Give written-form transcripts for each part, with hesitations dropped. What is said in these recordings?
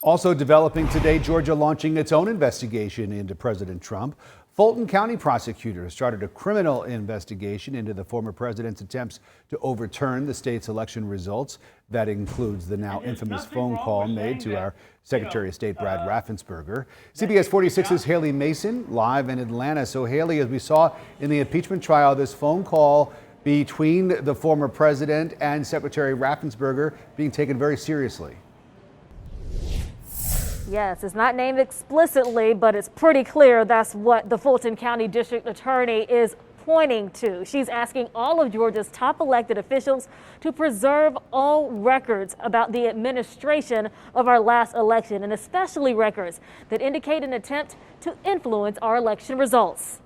Also developing today, Georgia launching its own investigation into President Trump. Fulton County prosecutors started a criminal investigation into the former president's attempts to overturn the state's election results. That includes the now infamous phone call made to our Secretary of State, Brad Raffensperger. CBS 46's Haley Mason live in Atlanta. So Haley, as we saw in the impeachment trial, this phone call between the former president and Secretary Raffensperger being taken very seriously. Yes, it's not named explicitly, but it's pretty clear that's what the Fulton County District Attorney is pointing to. She's asking all of Georgia's top elected officials to preserve all records about the administration of our last election, and especially records that indicate an attempt to influence our election results.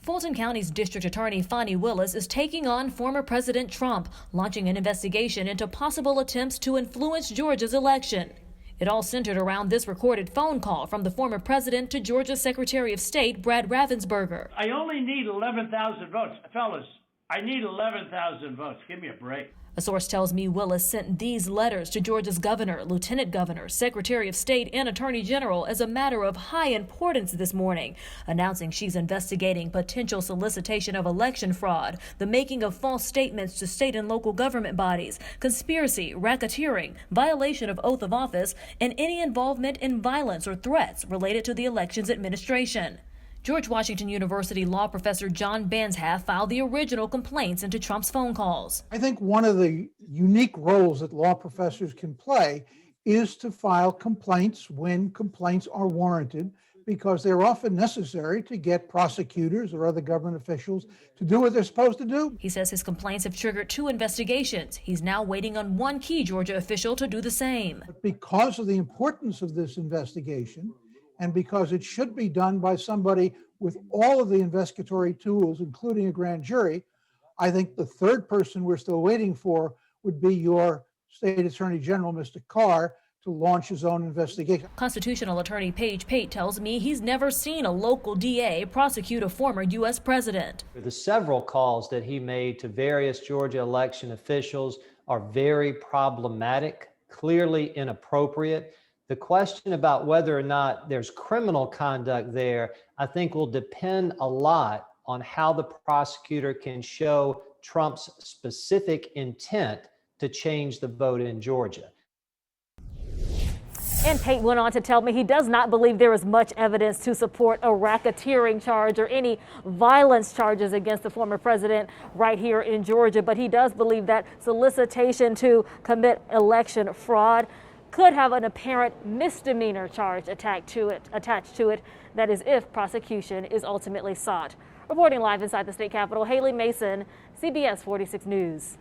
Fulton County's District Attorney Fani Willis is taking on former President Trump, launching an investigation into possible attempts to influence Georgia's election. It all centered around this recorded phone call from the former president to Georgia's Secretary of State, Brad Raffensperger. I only need 11,000 votes. Fellas, I need 11,000 votes. Give me a break. A source tells me Willis sent these letters to Georgia's governor, lieutenant governor, secretary of state, and attorney general as a matter of high importance this morning, announcing she's investigating potential solicitation of election fraud, the making of false statements to state and local government bodies, conspiracy, racketeering, violation of oath of office, and any involvement in violence or threats related to the elections administration. George Washington University law professor John Banzhaf filed the original complaints into Trump's phone calls. I think one of the unique roles that law professors can play is to file complaints when complaints are warranted, because they're often necessary to get prosecutors or other government officials to do what they're supposed to do. He says his complaints have triggered 2 investigations. He's now waiting on one key Georgia official to do the same. But because of the importance of this investigation, and because it should be done by somebody with all of the investigatory tools, including a grand jury, I think the third person we're still waiting for would be your State Attorney General, Mr. Carr, to launch his own investigation. Constitutional attorney Paige Pate tells me he's never seen a local DA prosecute a former U.S. president. The several calls that he made to various Georgia election officials are very problematic, clearly inappropriate. The question about whether or not there's criminal conduct there, I think will depend a lot on how the prosecutor can show Trump's specific intent to change the vote in Georgia. And Pate went on to tell me he does not believe there is much evidence to support a racketeering charge or any violence charges against the former president right here in Georgia, but he does believe that solicitation to commit election fraud could have an apparent misdemeanor charge attached to it. That is, if prosecution is ultimately sought. Reporting live inside the state capitol, Haley Mason, CBS 46 News.